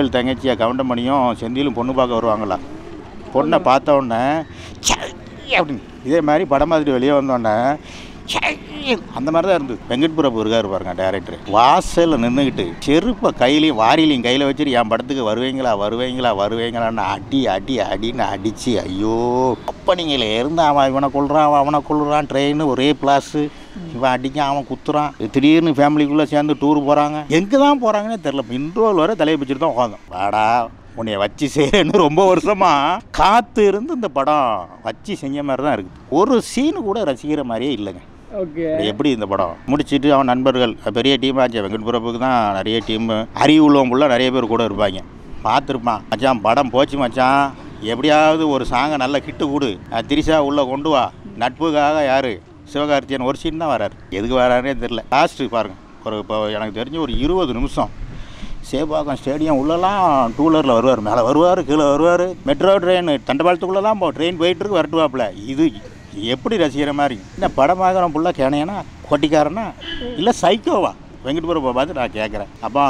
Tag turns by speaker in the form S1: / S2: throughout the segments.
S1: தங்கச்சியா கவுண்டமணியும் செந்திலும் பொண்ணு பார்க்க வருவாங்களா, பொண்ணை பார்த்த உடனே அப்படின்னு இதே மாதிரி படம் மாதிரி வெளியே வந்தோடனே அந்த மாதிரி தான் இருந்தது. வெங்கட் பிரபு இருக்காரு பாருங்க டைரக்டர், வாசலில் நின்றுக்கிட்டு செருப்பை கையிலையும் வாரிலையும் கையில் வச்சுட்டு என் படத்துக்கு வருவீங்களா வருவீங்களா வருவீங்களான்னு அடின்னு அடித்து ஐயோ அப்பனிங்களே இருந்து அவன் இவனை கொள்றான் அவனை கொள்ளுறான், ட்ரெயின் ஒரே பிளாஸு, இவன் அடிக்க அவன் குத்துறான். திடீர்னு ஃபேமிலிக்குள்ளே சேர்ந்து டூர் போகிறாங்க, எங்கே தான் போகிறாங்கன்னே தெரில. இன்ட்ரோல் வர தலையை பிடிச்சிட்டு தான் உட்காந்தோம். வாடா உன்னைய வச்சு செய்யன்னு ரொம்ப வருஷமாக காத்து இருந்து இந்த படம் வச்சு செஞ்ச மாதிரி தான் இருக்குது. ஒரு சீனு கூட ரசிக்கிற மாதிரியே இல்லைங்க.
S2: ஓகே,
S1: எப்படி இந்த படம் முடிச்சுட்டு அவன் நண்பர்கள் பெரிய டீம் ஆச்சு. வெங்கட் பிரபுக்கு தான் நிறைய டீமு, அறிவு உள்ளவங்குள்ள நிறைய பேர் கூட இருப்பாங்க. பார்த்துருப்பான் மச்சான் படம் போச்சு மச்சான், எப்படியாவது ஒரு சாங்கை நல்ல கிட்டு கொடு, திரிஷா உள்ளே கொண்டு வா, நட்புக்காக யார் சிவகார்த்தியன் ஒரு சீன் தான் வராரு, எதுக்கு வராருன்னே தெரில. லாஸ்ட்டு பாருங்கள், இப்போ எனக்கு தெரிஞ்சு ஒரு 20 நிமிஷம் சேப்பாக்கம் ஸ்டேடியம் உள்ளலாம் டூலரில் வருவார், மேலே வருவார் கீழே வருவார், மெட்ரோ ட்ரெயின் தண்டபாளத்துக்குள்ளே தான் ட்ரெயின் போயிட்டுருக்கு வரட்டுவாப்பில். இது எப்படி ரசிக்கிற மாதிரி என்ன படமாகறம் ஃபுல்லாக கேனையானா கொட்டிக்காரனா இல்லை சைக்கோவா? வெங்கட் பிரபு பார்த்து நான் கேட்குறேன், அப்போ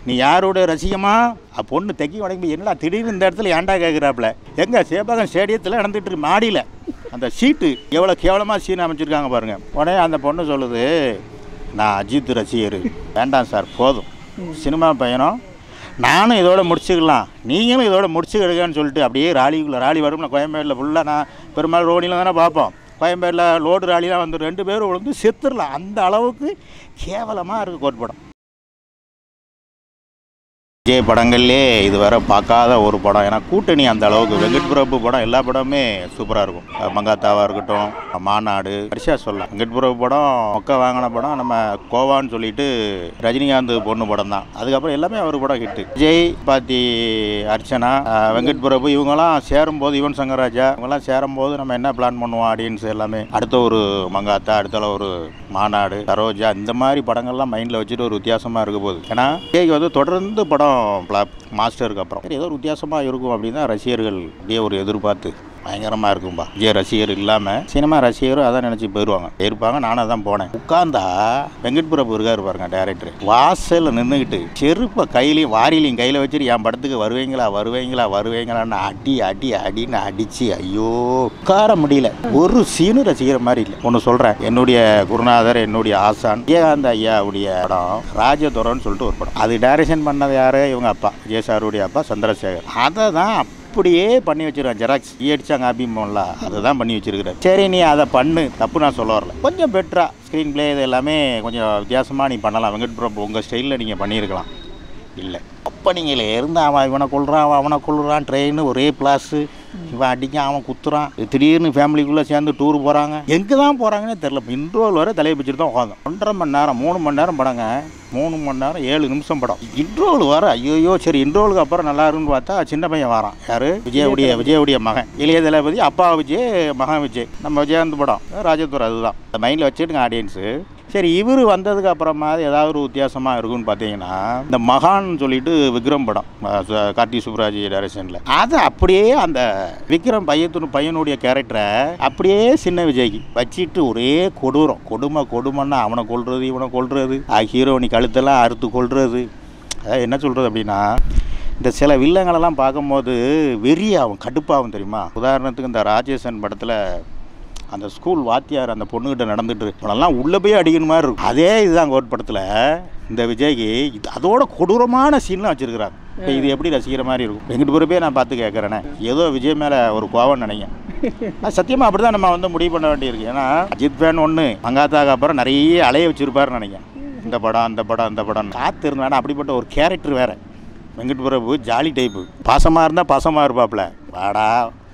S1: நீ யாரோட ரசிகமா? பொண்ணு தைக்கி உடம்பு என்னடா திடீர்னு இந்த இடத்துல ஏன்டா கேட்குறாப்புல? எங்கே சேப்பாக்கம் ஸ்டேடியத்தில் நடந்துகிட்டு இருக்கு மாடியில் அந்த சீட்டு எவ்வளோ கேவலமாக சீன் அமைச்சிருக்காங்க பாருங்கள். உடனே அந்த பொண்ணு சொல்லுது, நான் அஜித் ரசிகர், வேண்டாம் சார் போதும், சினிமா பையனும் நானும் இதோட முடிச்சுக்கலாம், நீங்களும் இதோட முடிச்சுக்கிடுங்கன்னு சொல்லிட்டு அப்படியே ராலி வரும்ல கோயம்பேடில் ஃபுல்லாக. நான் பெரும்பாலும் ரோடியில் தானே பார்ப்போம், கோயம்பேடில் லோடு ராலிலாம் வந்து 2 பேரும் விழுந்து செத்துடலாம், அந்த அளவுக்கு கேவலமாக இருக்குது கோட் படம். விஜய் படங்கள்லே இது வர பார்க்காத ஒரு படம், ஏன்னா கூட்டணி அந்த அளவுக்கு. வெங்கட் பிரபு படம் எல்லா படமுமே சூப்பராக இருக்கும், மங்காத்தாவாக இருக்கட்டும், மாநாடு வரிசையாக சொல்லலாம். வெங்கட் பிரபு படம் மொக்க வாங்கின படம் நம்ம கோவான்னு சொல்லிட்டு ரஜினிகாந்த் பொண்ணு படம் தான், அதுக்கப்புறம் எல்லாமே அவர் படம் ஹிட்டு. விஜய் பாத்தி அர்ச்சனா வெங்கட் பிரபு இவங்கெல்லாம் சேரும்போது, யுவன் சங்கர் ராஜா இவங்கெல்லாம் சேரும்போது நம்ம என்ன பிளான் பண்ணுவோம் ஆடியன்ஸ் எல்லாமே, அடுத்த ஒரு மங்காத்தா, அடுத்த ஒரு மாநாடு, சரோஜா, இந்த மாதிரி படங்கள்லாம் மைண்டில் வச்சுட்டு ஒரு வித்தியாசமாக இருக்க போகுது. ஏன்னா விஜய்க்கு வந்து தொடர்ந்து படம் மாஸ்டருக்கு அப்புறம் ஏதோ ஒரு வித்தியாசமாக இருக்கும் அப்படின்னு தான் ரசிகர்கள் அப்படியே ஒரு எதிர்பார்த்து பயங்கரமாக இருக்கும்பா. விஜய் ரசிகர் இல்லாமல் சினிமா ரசிகரும் அதான் நினச்சி போயிருப்பாங்க. நானும் அதான் போனேன். உட்கார்ந்தா வெங்கட் பிரபு இருக்காரு பாருங்க டைரக்டர், வாசலில் நின்றுக்கிட்டு செருப்பை கையிலையும் வாரிலையும் கையில் வச்சுட்டு என் படத்துக்கு வருவீங்களா வருவீங்களா வருவீங்களான்னு அடின்னு அடித்து ஐயோ உட்கார முடியல. ஒரு சீனு ரசிக்கிற மாதிரி இல்லை. ஒன்று சொல்கிறேன், என்னுடைய குருநாதர் என்னுடைய ஆசான் விஜயகாந்த் ஐயாவுடைய படம் ராஜதுரன்னு சொல்லிட்டு ஒரு படம், அது டைரக்ஷன் பண்ணது யார்? இவங்க அப்பா விஜய் சாருடைய அப்பா சந்திரசேகர். அதை தான் அப்படியே பண்ணி வச்சிருக்கான், ஜெராக்ஸ் அடிச்சாங்க அபிமோன்ல அதுதான் பண்ணி வச்சிருக்கிறார். சரி நீ அதை பண்ணு, தப்பு நான் சொல்ல வரல, கொஞ்சம் பெட்டரா ஸ்க்ரீன் பிளே இது எல்லாமே கொஞ்சம் வித்தியாசமாக நீ பண்ணலாம். வெங்கட் பிரபு உங்கள் ஸ்டைலில் நீங்கள் பண்ணியிருக்கலாம். இல்லை அப்பனிங்களே இருந்து அவன் இவனை கொள்றான் அவனை கொள்ளுறான், ட்ரெயின் ஒரே பிளாஸு, இவன் அடிக்க அவன் குத்துறான். திடீர்னு ஃபேமிலிக்குள்ளே சேர்ந்து டூர் போகிறாங்க, எங்கே தான் போகிறாங்கன்னே தெரில. இன்ட்ரோல் வர தலையை பிடிச்சிட்டு தான் உட்காந்தோம். 1.5 மணி நேரம் 3 மணி நேரம் படங்க, 3 மணி நேரம் 7 நிமிஷம் படம். இன்ட்ரோல் வர ஐயோ சரி இன்ட்ரோலுக்கு அப்புறம் நல்லா இருக்குன்னு பார்த்தா சின்ன பையன் வரான், யார்? விஜயுடைய மகன், இளைய தளபதி, அப்பா விஜய், மகன் விஜய், நம்ம விஜயகாந்த் படம் ராஜதுரை. அதுதான் அந்த மைண்டில் வச்சுட்டுங்க ஆடியன்ஸு. சரி இவர் வந்ததுக்கு அப்புறமா ஏதாவது ஒரு வித்தியாசமாக இருக்குன்னு பார்த்தீங்கன்னா, இந்த மகான் சொல்லிட்டு விக்ரம் படம் கார்த்தி சுப்ராஜ் டைரக்ஷனில், அது அப்படியே அந்த விக்ரம் பையனுடைய கேரக்டரை அப்படியே சின்ன விஜய்க்கு வச்சுட்டு ஒரே கொடுமைன்னா அவனை கொல்றது இவனை கொல்றது, ஹீரோனி கழுத்தெல்லாம் அறுத்து கொல்றது. அதாவது என்ன சொல்கிறது அப்படின்னா, இந்த சில வில்லங்களெல்லாம் பார்க்கும்போது வெறியாகும், கடுப்பாகும் தெரியுமா. உதாரணத்துக்கு இந்த ராஜேசன் படத்தில் அந்த ஸ்கூல் வாத்தியார் அந்த பொண்ணுக்கிட்ட நடந்துட்டு இவனெல்லாம் உள்ளே போய் அடிக்கணும் மாதிரி இருக்கும். அதே இதுதான் கோட் படத்தில் இந்த விஜய்க்கு அதோட கொடூரமான சீன்லாம் வச்சுருக்கிறாங்க. இப்போ இது எப்படி ரசிக்கிற மாதிரி இருக்கும்? வெங்கட் பிரபே நான் பார்த்து கேட்குறேனே, ஏதோ விஜய் மேலே ஒரு கோவம் நினைக்கிறேன். சத்தியமாக அப்படி தான் நம்ம வந்து முடிவு பண்ண வேண்டியிருக்கு. ஏன்னா அஜித் ஃபேன் ஒன்று, மங்காத்தாக்கு அப்புறம் நிறைய அலைய வச்சுருப்பாருன்னு நினைக்கிறேன். இந்த படம் காத்து இருந்தானா அப்படிப்பட்ட ஒரு கேரக்டர் வேறு. வெங்கட் பிரபு ஜாலி டைப்பு, பாசமாக இருந்தால் பாசமாக இருப்பாப்புல, வாடா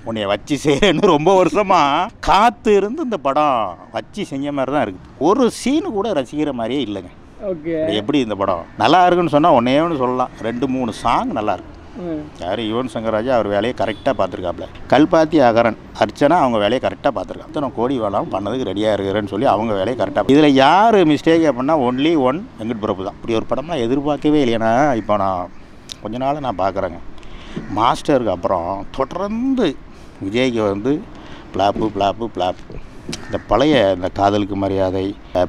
S1: உன்னைய வச்சு செய்யன்னு ரொம்ப வருஷமாக காத்து இருந்து இந்த படம் வச்சு செஞ்ச மாதிரி தான் இருக்குது. ஒரு சீனு கூட ரசிக்கிற மாதிரியே இல்லைங்க.
S2: ஓகே,
S1: எப்படி இந்த படம் நல்லா இருக்குன்னு சொன்னால் ஒன்றே ஒன்று சொல்லலாம், 2-3 சாங் நல்லாயிருக்கு. யார்? யுவன் சங்கர் ராஜா அவர் வேலையை கரெக்டாக பார்த்துருக்காப்புல. கல்பாத்தி அகரன் அர்ச்சனா அவங்க வேலையை கரெக்டாக பார்த்துருக்காங்க. அத்தனை கோடி வேலாம் பண்ணதுக்கு ரெடியாக இருக்கிறேன்னு சொல்லி அவங்க வேலையை கரெக்டாக. இதில் யார் மிஸ்டேக் அப்படின்னா ஒன்லி ஒன் வெங்கட் பிரபு தான். இப்படி ஒரு படம்லாம் எதிர்பார்க்கவே இல்லைன்னா, இப்போ நான் கொஞ்ச நாள் நான் பார்க்குறேங்க, மாஸ்டருக்கு அப்புறம் தொடர்ந்து விஜய்க்கு வந்து பிளாப்பு. இந்த பழைய இந்த காதலுக்கு மரியாதை,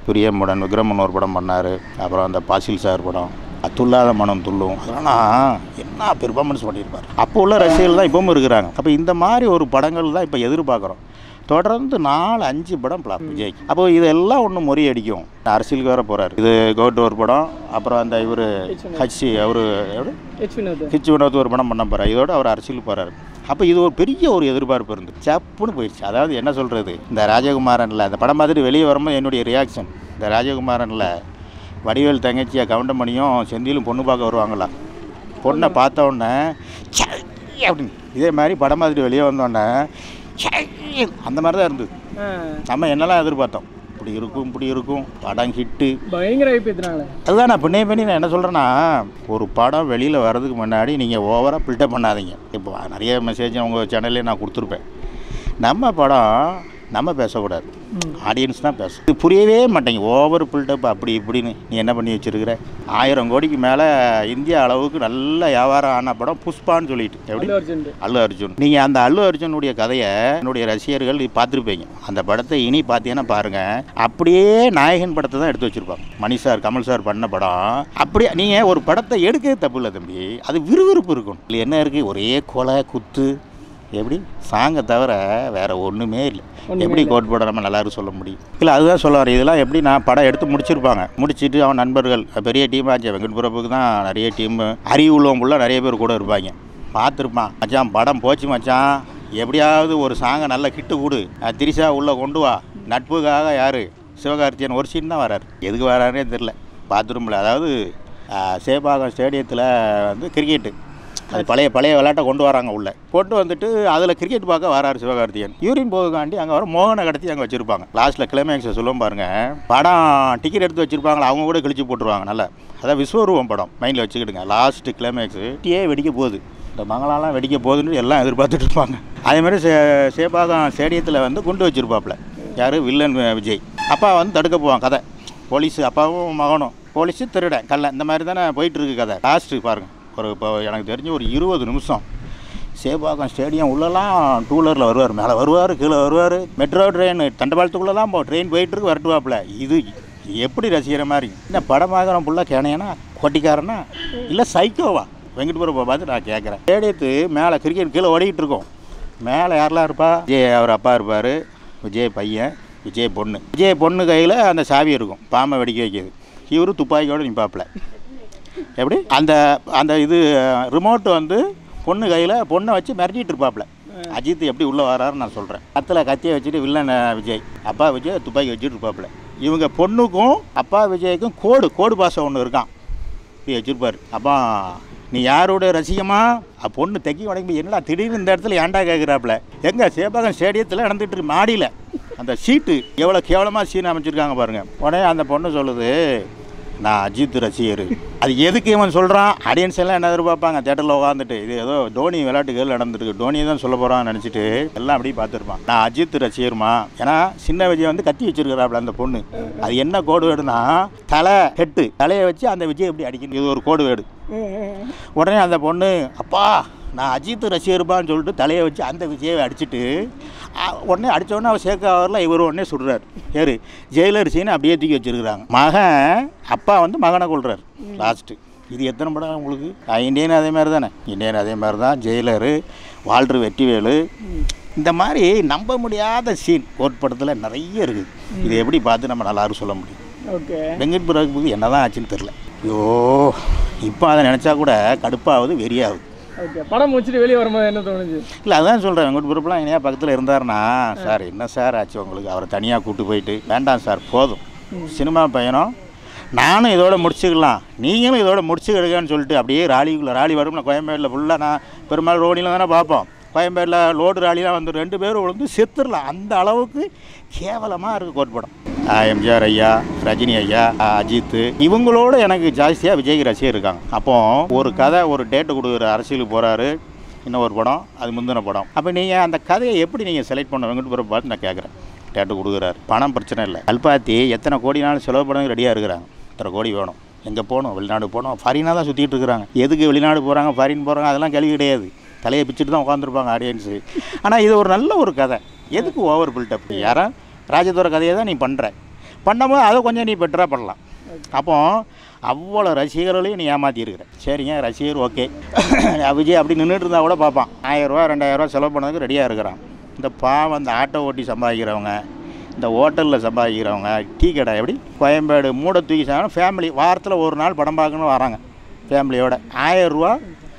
S1: பிரியமுடன் விக்ரமன் ஒரு படம் பண்ணார், அப்புறம் அந்த பாசில் சார் படம், துள்ளாத மனம் துள்ளும், அதெல்லாம் என்ன பெர்ஃபார்மன்ஸ் பண்ணியிருப்பார். அப்போ உள்ள ரசிகர்கள் தான் இப்பவும் இருக்கிறாங்க. அப்போ இந்த மாதிரி ஒரு படங்கள் தான் இப்போ எதிர்பார்க்குறோம். தொடர்ந்து 4-5 படம் பிளாப் விஜய்க்கு. அப்போ இதெல்லாம் ஒன்று முறியடிக்கும். அரசியலுக்கு வேறு போகிறார். இது கவுட் ஒரு படம், அப்புறம் அந்த இவர் அவர் ஹெச் வினோத் ஒரு படம் பண்ண போகிறார். இதோடு அவர் அரசியலுக்கு போகிறார். அப்போ இது ஒரு பெரிய ஒரு எதிர்பார்ப்பு இருந்து சப்புன்னு போயிடுச்சு. அதாவது என்ன சொல்கிறது, இந்த ராஜகுமாரனில் அந்த படம் பார்த்துட்டு வெளியே வரும்போது என்னுடைய ரியாக்ஷன், இந்த ராஜகுமாரனில் வடிவேல் தங்கச்சியாக கவுண்டமணியும் செந்திலும் பொண்ணு பார்க்க வருவாங்களா, பொண்ணை பார்த்த உடனே அப்படின்னு இதே மாதிரி படம் பார்த்துட்டு வெளியே வந்தோடனே அந்த மாதிரி தான் இருந்தது. நம்ம என்னெல்லாம் எதிர்பார்த்தோம், இப்படி இருக்கும் படம் ஹிட்டு
S2: பயங்கர ஐப்பிடுறாங்களே.
S1: அதுதான் நான் பண்ணி நான் என்ன சொல்கிறேன்னா, ஒரு படம் வெளியில் வர்றதுக்கு முன்னாடி நீங்கள் ஓவராக பில்டப் பண்ணாதீங்க. இப்போ நிறைய மெசேஜ் உங்கள் சேனல்லே நான் கொடுத்துருப்பேன். நம்ம படம் நம்ம பேசக்கூடாது, ஆடியன்ஸ் தான் பேசும். இது புரியவே மாட்டேங்க, ஓவர் பில்டப் அப்படி இப்படின்னு. நீ என்ன பண்ணி வச்சுருக்கிற, 1000 கோடிக்கு மேலே இந்தியா அளவுக்கு நல்ல வியாபாரம் ஆன படம் புஷ்பான்னு சொல்லிட்டு எப்படி அல்லு அர்ஜுன். நீங்கள் அந்த அல்லு அர்ஜுனுடைய கதையை என்னுடைய ரசிகர்கள் பார்த்துருப்பீங்க. அந்த படத்தை இனி பார்த்தீங்கன்னா பாருங்கள், அப்படியே நாயகன் படத்தை தான் எடுத்து வச்சுருப்பாங்க. மணி சார் கமல் சார் பண்ண படம். அப்படியே நீங்கள் ஒரு படத்தை எடுக்கவே தப்பு இல்லை தம்பி, அது விறுவிறுப்பு இருக்கும். இல்லை என்ன இருக்குது, ஒரே கொலை குத்து எப்படி சாங்கை தவிர வேறு ஒன்றுமே இல்லை. எப்படி கோட் போட நம்ம நல்லாரும் சொல்ல முடியும். இல்லை அதுதான் சொல்ல வரேன். இதெல்லாம் எப்படி நான் படம் எடுத்து முடிச்சிருப்பாங்க, முடிச்சுட்டு அவன் நண்பர்கள் பெரிய டீம் ஆச்சு. வெங்கட் பிரபுக்கு தான் நிறைய டீமு, அறிவு உள்ளவங்களும் நிறைய பேர் கூட இருப்பாங்க. பார்த்துருப்பான், மச்சான் படம் போச்சு மச்சான், எப்படியாவது ஒரு சாங்கை நல்ல கிட்டு கொடு, திரிஷா உள்ளே கொண்டு வா, நட்புக்காக யார் சிவகார்த்தியன் ஒரு சீன் தான் வராரு. எதுக்கு வராருன்னே தெரில. பாத்ரூமில் அதாவது சேப்பாக்கம் ஸ்டேடியத்தில் வந்து கிரிக்கெட்டு, அது பழைய விளையாட்டை கொண்டு வராங்க. உள்ளே கொண்டு வந்துட்டு அதில் கிரிக்கெட் பார்க்க வராரு சிவகார்த்தியன். யூரின் போகாண்டி அங்கே வர மோகனை கடத்தி அங்கே வச்சுருப்பாங்க. லாஸ்ட்டில் கிளைமேக்ஸை சொல்லுவோம் பாருங்கள், படம் டிக்கெட் எடுத்து வச்சுருப்பாங்களா, அவங்க கூட கிழிச்சு போட்டுருவாங்க. நல்லா அதான் விஸ்வரூபம் படம் மைண்டில் வச்சுக்கிடுங்க. லாஸ்ட்டு கிளைமேக்ஸு டீயே வெடிக்க போகுது, இந்த மங்களாலாம் வெடிக்க போகுதுன்னு எல்லாம் எதிர்பார்த்துட்டு இருப்பாங்க. அதேமாதிரி சேப்பாக்கம் ஸ்டேடியத்தில் வந்து கொண்டு வச்சுருப்பாப்புல யார், வில்லன் விஜய். அப்பா வந்து தடுக்க போவான். கதை போலீஸு, அப்பாவும் மகனும், போலீஸு திருடன் கல்ல, இந்த மாதிரி தானே போயிட்டுருக்கு கதை. லாஸ்ட்டு பாருங்கள், இப்போ எனக்கு தெரிஞ்சு ஒரு 20 நிமிஷம் சேப்பாக்கம் ஸ்டேடியம் உள்ளலாம் டூலரில் வருவார், மேலே வருவார், கீழே வருவார். மெட்ரோ ட்ரெயின் தண்டபாளத்துக்குள்ளெல்லாம் ட்ரெயின் போயிட்டுருக்கு, வரட்டுவாப்பில். இது எப்படி ரசிக்கிற மாதிரி. என்ன படமாகறம் ஃபுல்லாக கேனையானா கொட்டிக்காரனா இல்லை சைக்கோவா? வெங்கட் பிரபு பார்த்து நான் கேட்குறேன். ஸ்டேடியத்து மேலே கிரிக்கெட் கீழே ஓடிக்கிட்டு இருக்கோம், மேலே யாரெல்லாம் இருப்பா, விஜய் அவர் அப்பா இருப்பார், விஜய் பையன், விஜய் பொண்ணு கையில் அந்த சாவி இருக்கும், பாம்பை வெடிக்க வைக்கிது. இவரு துப்பாக்கியோடு நிற்பாப்பில். எப்படி அந்த இது ரிமோட்டு வந்து பொண்ணு கையில், பொண்ணை வச்சு மிரட்டிகிட்டு இருப்பாப்புல. அஜித் எப்படி உள்ளே வராருன்னு நான் சொல்கிறேன். கத்தில் கத்தியை வச்சுட்டு வில்லன் விஜய், அப்பா விஜய் துப்பாக்கி வச்சுட்டு இருப்பாப்புல. இவங்க பொண்ணுக்கும் அப்பா விஜய்க்கும் கோடு பாசம் ஒன்று இருக்கான், இப்படி வச்சுருப்பார். அப்போ நீ யாரோட ரசிகமா, பொண்ணு தைக்கி உடம்பு என்னடா திடீர்னு இந்த இடத்துல ஏன்டா கேட்குறாப்புல. எங்கே சேப்பாக்கம் ஸ்டேடியத்தில் நடந்துகிட்டு இருக்கு, மாடியில் அந்த சீட்டு எவ்வளோ கேவலமாக சீன் அமைச்சிருக்காங்க பாருங்கள். உடனே அந்த பொண்ணு சொல்லுது, நான் அஜித் ரசிகர். அது எதுக்கு இவன் சொல்கிறான், ஆடியன்ஸ் எல்லாம் என்ன எதிர்பார்ப்பாங்க, தேட்டரில் உட்காந்துட்டு இது ஏதோ தோனி விளையாட்டுகள் நடந்துருக்கு, தோனியை தான் சொல்ல போகிறான்னு நினச்சிட்டு எல்லாம் அப்படி பார்த்துருப்பான். நான் அஜித் ரசிகர்மா. ஏன்னா சின்ன விஜய் வந்து கத்தி வச்சுருக்கிறாப்புல அந்த பொண்ணு. அது என்ன கோடு வேடுனா, தலையை வச்சு அந்த விஜய் எப்படி அடிக்கணும், இது ஒரு கோடு வேடு. உடனே அந்த பொண்ணு, அப்பா நான் அஜித் ரசிகர்பான்னு சொல்லிட்டு தலையை வச்சு அந்த விஜயை அடிச்சுட்டு, உடனே அடித்தோடனே அவர் சேர்க்காவரில் இவர் உடனே சுடுறார். யார், ஜெயிலர் சீனை அப்படியே தூக்கி வச்சுருக்குறாங்க. மகன் அப்பா வந்து மகனை கொள்கிறார் லாஸ்ட்டு. இது எத்தனை படம் உங்களுக்கு? இந்தியன் அதே மாதிரி தானே, இந்தியன் அதே மாதிரி தான். ஜெயிலரு, வால்டர் வெற்றிவேலு, இந்த மாதிரி நம்ப முடியாத சீன் கோட் படத்தில் நிறைய இருக்குது. இது எப்படி பார்த்து நம்ம நல்லாரும் சொல்ல முடியும்.
S2: ஓகே,
S1: வெங்கட் பிரபுக்கு என்ன தான் ஆச்சுன்னு தெரில. ஐயோ, இப்போ அதை நினச்சா கூட கடுப்பாகுது, வெறியாகுது.
S2: ஓகே, படம் முடிச்சுட்டு வெளியே வரும்போது என்ன தோணுச்சு?
S1: இல்லை அதுதான் சொல்கிறேன், வெங்கட் பிரபுலாம் எங்கேயா பக்கத்தில் இருந்தாருன்னா, சார் என்ன சார் ஆச்சு உங்களுக்கு, அவரை தனியாக கூப்பிட்டு போயிட்டு, வேண்டாம் சார் போதும், சினிமா பையனும் நானும் இதோட முடிச்சுக்கலாம், நீங்களும் இதோட முடிச்சுக்கிடுங்கன்னு சொல்லிட்டு அப்படியே ராலி வரும்ல கோயம்பேடில் ஃபுல்லாக. நான் பெரும்பாலும் ரோடியில் தானே பார்ப்போம், கோயம்பேடில் லோடு ராலிலாம் வந்து 2 பேரும் விழுந்து செத்துடலாம், அந்த அளவுக்கு கேவலமாக இருக்குது கோட் படம். எம்ஜிஆர் ஐயா, ரஜினி ஐயா, அஜித், இவங்களோட எனக்கு ஜாஸ்தியாக விஜய்க்கு ரசிகர் இருக்காங்க. அப்போ ஒரு கதை, ஒரு டேட்டு கொடுக்குற, அரசியலுக்கு போகிறாரு, இன்னும் ஒரு படம், அது முந்தின படம். அப்போ நீங்கள் அந்த கதையை எப்படி நீங்கள் செலக்ட் பண்ண, வெங்கட் பிரபு பார்த்து நான் கேட்குறேன். டேட்டு கொடுக்குறாரு, பணம் பிரச்சனை இல்லை, கல்பாத்தி எத்தனை கோடினாலும் செலவு பண்ண ரெடியாக இருக்கிறாங்க. இத்தனை கோடி வேணும், எங்கே போகணும், வெளிநாடு போகணும், ஃபாரினாக தான் சுற்றிட்டு இருக்கிறாங்க. எதுக்கு வெளிநாடு போகிறாங்க, ஃபாரின் போகிறாங்க, அதெல்லாம் கேள்வி கிடையாது. தலையை பிச்சுட்டு தான் உட்காந்துருப்பாங்க ஆடியன்ஸு. ஆனால் இது ஒரு நல்ல ஒரு கதை, எதுக்கு ஓவர் பில்டப்? யாரும் ராஜதுரை கதையை தான் நீ பண்ணும்போது அதை கொஞ்சம் நீ பெட்டராக பண்ணலாம். அப்போ அவ்வளோ ரசிகர்களையும் நீ ஏமாற்றிருக்கிற. சரிங்க, ரசிகர் ஓகே, விஜய் அப்படி நின்றுட்டு இருந்தால் கூட பார்ப்பான். 1000 ரூபா 2000 ரூபா செலவு பண்ணதுக்கு ரெடியாக இருக்கிறான். இந்த பாவம் அந்த ஆட்டோ ஓட்டி சம்பாதிக்கிறவங்க, இந்த ஹோட்டலில் சம்பாதிக்கிறவங்க, டீ கடை, எப்படி கோயம்பேடு மூட தூக்கி சாப்பிட ஃபேமிலி வாரத்தில் ஒரு நாள் படம் பார்க்கணும் வராங்க ஃபேமிலியோட. 1000 ரூபா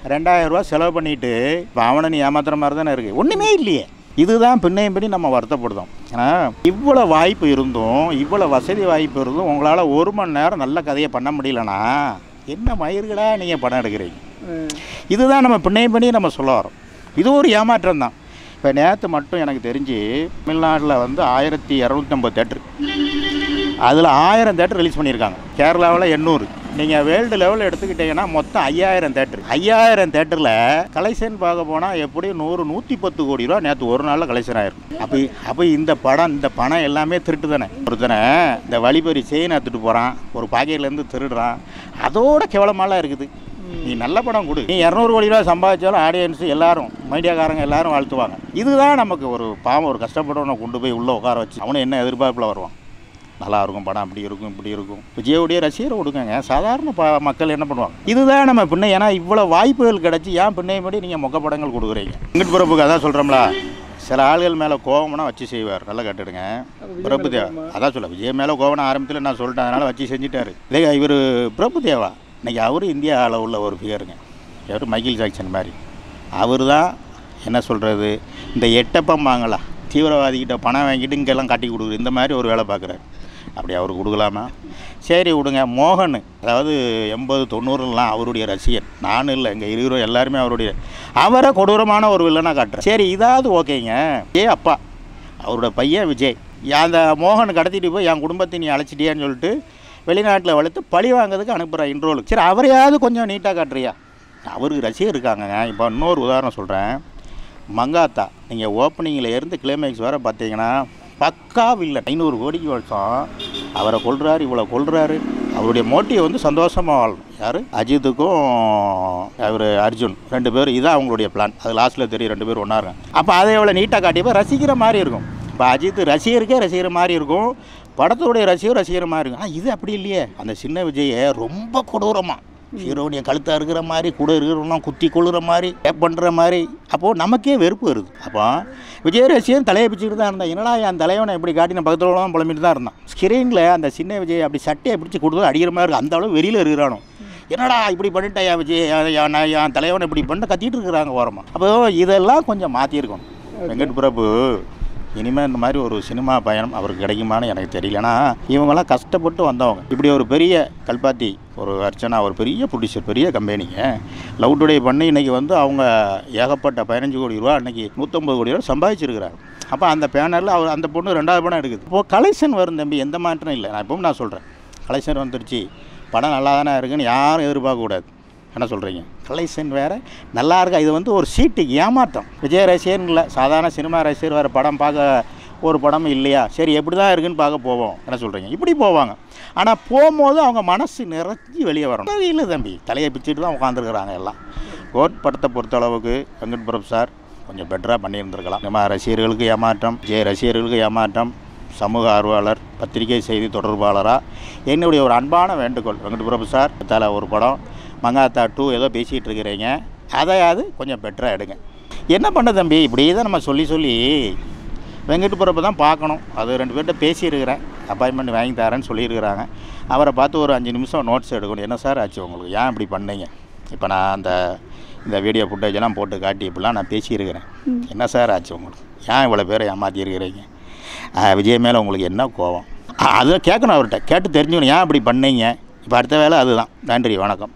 S1: 2000 ரூபா செலவு பண்ணிவிட்டு இப்போ அவனை நீ ஏமாத்துற மாதிரி தானே இருக்குது. ஒன்றுமே இல்லையே. இதுதான் பின்னையும் பின்னி நம்ம வருத்தப்படுதோம். ஏன்னா இவ்வளோ வாய்ப்பு இருந்தும், இவ்வளோ வசதி வாய்ப்பு இருந்தும் உங்களால் 1 மணி நேரம் நல்ல கதையை பண்ண முடியலன்னா என்ன மயிர்களா நீங்கள் படம் எடுக்கிறீங்க? இதுதான் நம்ம பின்னையும் பின்னி நம்ம சொல்ல வரோம். இது ஒரு ஏமாற்றம் தான். இப்போ நேற்று மட்டும் எனக்கு தெரிஞ்சு தமிழ்நாட்டில் வந்து 1250 தேட்டரு, அதில் 1000 தேட்டர் ரிலீஸ் பண்ணியிருக்காங்க. கேரளாவில் 800. நீங்கள் வேர்ல்டு லெவலில் எடுத்துக்கிட்டிங்கன்னா மொத்தம் 5000 தேட்டர். 5000 தேட்டரில் கலெக்ஷன் பார்க்க போனால் எப்படி 100-110 கோடி ரூபா நேற்று ஒரு நாளில் கலெக்ஷன் ஆகிருக்கும். அப்போ இந்த பணம் எல்லாமே திருட்டு தானே. ஒருத்தனை இந்த வழிபறி செயின் எடுத்துகிட்டு போகிறான், ஒரு பாக்கெட்லேருந்து திருடுறான், அதோட கேவலமாலாம் இருக்குது. நீ நல்ல படம் கொடு. நீ 200 கோடி ரூபா சம்பாதிச்சாலும் ஆடியன்ஸு எல்லாரும், மீடியாக்காரங்க எல்லாரும் வாழ்த்துவாங்க. இதுதான் நமக்கு ஒரு பாவம். ஒரு கஷ்டப்பட்டவனை கொண்டு போய் உள்ளே உட்கார வச்சு அவனை என்ன எதிர்பார்ப்பில் வருவான்? நல்லா இருக்கும் படம், அப்படி இருக்கும் இப்படி இருக்கும். விஜயோடைய ரசிகரை கொடுங்க, சாதாரண மக்கள் என்ன பண்ணுவாங்க? இதுதான் நம்ம பின்ன. ஏன்னா இவ்வளோ வாய்ப்புகள் கிடச்சி ஏன் பின்னையபடி நீங்கள் மொக்க படங்கள் கொடுக்குறீங்க? வெங்கட் பிரபுக்கு அதான் சொல்கிறோம்ல, சில ஆள்கள் மேலே கோவம்னா வச்சு செய்வார். நல்லா கேட்டுடுங்க. பிரபு தேவா அதான் சொல்ல, விஜய் மேலே கோவம்னா ஆரம்பத்தில் நான் சொல்லிட்டேன், அதனால் வச்சு செஞ்சுட்டாரு. இதே இவர் பிரபு தேவா இன்றைக்கி அவர் இந்தியா அளவுள்ள ஒரு ஃபிகருங்க. அவர் மைக்கேல் ஜாக்சன் மாதிரி. அவர் தான் என்ன சொல்கிறது, இந்த எட்டப்பம்பாங்களா தீவிரவாதிக்கிட்ட பணம் வாங்கிட்டு இங்கெல்லாம் காட்டி கொடுக்குறது, இந்த மாதிரி ஒரு வேலை பார்க்குறாரு. அப்படி அவர் கொடுக்கலாமா? சரி விடுங்க. மோகன், அதாவது 80-90லாம் அவருடைய ரசிகன். நானும் இல்லை, எங்கள் இருக்கிறோம் எல்லாருமே அவரை கொடூரமான ஒரு வில்லனாக காட்டுறேன். சரி இதாவது ஓகேங்க. அப்பா அவரோட பையன் விஜய் அந்த மோகன் கடத்திட்டு போய் என் குடும்பத்தை நீ அழைச்சிட்டியான்னு சொல்லிட்டு வெளிநாட்டில் வளர்த்து பழி வாங்கிறதுக்கு அனுப்புகிறேன் இன்ட்ரோலுக்கு. சரி அவரையாவது கொஞ்சம் நீட்டாக காட்டுறியா? அவருக்கு ரசிகர் இருக்காங்க. இப்போ இன்னொரு உதாரணம் சொல்கிறேன். மங்காத்தா நீங்கள் ஓப்பனிங்கில் இருந்து கிளைமேக்ஸ் வேறு பார்த்தீங்கன்னா பக்கா வில்லன். 500 கோடிக்கு வருஷம் அவரை கொள்கிறாரு, இவ்வளோ கொள்கிறாரு. அவருடைய மோட்டிவ் வந்து சந்தோஷமாக வாழணும். யார்? அஜித்துக்கும் அவர் அர்ஜுன் 2 பேர். இதுதான் அவங்களுடைய பிளான். அது லாஸ்ட்டில் தெரியும் 2 பேர் ஒன்றா இருக்காங்க. அப்போ அதை எவ்வளோ நீட்டாக காட்டியப்போ ரசிக்கிற மாதிரி இருக்கும். இப்போ அஜித் ரசிகருக்கே ரசிக்கிற மாதிரி இருக்கும், படத்தோடைய ரசிகர் மாதிரி இருக்கும். ஆனால் இது அப்படி இல்லையே. அந்த சின்ன விஜயை ரொம்ப கொடூரமாக ஹீரோனியை கழுத்தாக இருக்கிற மாதிரி, கூட இருக்கிறவங்களாம் குத்தி கொள்ளுற மாதிரி, டேப் பண்ணுற மாதிரி. அப்போது நமக்கே வெறுப்பு வருது. அப்போ விஜய் ரசிகன் தலையை பிடிச்சிட்டு தான் இருந்தான். என்னடா என் தலைவனை எப்படி காட்டி நான் பக்கத்தில் தான் புலம்பிட்டு தான் இருந்தான். ஸ்க்ரீனில் அந்த சின்ன விஜய் அப்படி சட்டையை பிடிச்சி கொடுத்து அடிக்கிற மாதிரி இருக்குது. அந்த அளவு வெளியில் இருக்கிறானோ, என்னடா இப்படி பண்ணிட்டா விஜய், என் தலைவனை இப்படி பண்ண கத்திட்டு இருக்கிறாங்க ஓரமாக. அப்போ இதெல்லாம் கொஞ்சம் மாற்றிருக்கணும். வெங்கட் பிரபு இனிமேல் இந்த மாதிரி ஒரு சினிமா பயணம் அவருக்கு கிடைக்குமான்னு எனக்கு தெரியல. ஏன்னா இவங்கெல்லாம் கஷ்டப்பட்டு வந்தவங்க. இப்படி ஒரு பெரிய கல்பாத்தி, ஒரு அர்ச்சனா, ஒரு பெரிய ப்ரொடியூசர், பெரிய கம்பெனிங்க லவ் டுடே பண்ணி இன்றைக்கி வந்து அவங்க ஏகப்பட்ட 15 கோடி ரூபா, இன்றைக்கி 150 கோடி ரூபா சம்பாதிச்சிருக்கிறாங்க. அப்போ அந்த பேனரில் அவர் அந்த பொண்ணு 2வது படம் எடுக்குது. இப்போது கலெக்ஷன் வரும் தம்பி, எந்த மாற்றம் இல்லை. நான் இப்பவும் நான் சொல்கிறேன், கலெக்ஷன் வந்துருச்சு, படம் நல்லா தானே இருக்குன்னு யாரும் எதிர்பார்க்கக்கூடாது. என்ன சொல்கிறீங்க? கலெக்ஷன் வேறு நல்லா இருக்கா? இது வந்து ஒரு சீட்டுக்கு ஏமாற்றம். விஜய் ரசிகர்னு இல்லை, சாதாரண சினிமா ரசிகர் வேறு படம் பார்க்க ஒரு படம் இல்லையா, சரி எப்படி தான் இருக்குன்னு பார்க்க போவோம். என்ன சொல்கிறீங்க? இப்படி போவாங்க. ஆனால் போகும்போது அவங்க மனசு நிறைஞ்சி வெளியே வரணும். இல்லை தம்பி, தலையை பிச்சுட்டு தான் உட்காந்துருக்குறாங்க எல்லாம். கோட் படத்தை பொறுத்தளவுக்கு வெங்கட் பிரபு சார் கொஞ்சம் பெட்டராக பண்ணியிருந்திருக்கலாம். சினிமா ரசிகர்களுக்கு ஏமாற்றம், விஜய் ரசிகர்களுக்கு ஏமாற்றம். சமூக ஆர்வலர், பத்திரிகை செய்தி தொடர்பாளராக என்னுடைய ஒரு அன்பான வேண்டுகோள், வெங்கட் பிரபு சார் தலை ஒரு படம் மங்காத்தா 2 ஏதோ பேசிகிட்டு இருக்கிறீங்க, அதையாவது கொஞ்சம் பெட்டராக எடுங்க. என்ன பண்ண தம்பி, இப்படியே தான் நம்ம சொல்லி வெங்கட் பிரபு தான் பார்க்கணும். அது 2 பேர்கிட்ட பேசியிருக்கிறேன், அப்பாயின்மெண்ட் வாங்கி தரேன்னு சொல்லியிருக்கிறாங்க. அவரை பார்த்து ஒரு 5 நிமிஷம் நோட்ஸ் எடுக்கணும். என்ன சார் ஆச்சு உங்களுக்கு, ஏன் இப்படி பண்ணீங்க? இப்போ நான் இந்த வீடியோ ஃபுட்டேஜெல்லாம் போட்டு காட்டி இப்படிலாம் நான் பேசியிருக்கிறேன். என்ன சார் ஆச்சு உங்களுக்கு, ஏன் இவ்வளோ பேரை ஏமாற்றியிருக்கிறீங்க? விஜய் மேலே உங்களுக்கு என்ன கோவம்? அதை கேட்கணும் அவர்கிட்ட. கேட்டு தெரிஞ்சுக்கணும், ஏன் அப்படி பண்ணீங்க. இப்போ அடுத்த வேலை அதுதான். நன்றி, வணக்கம்.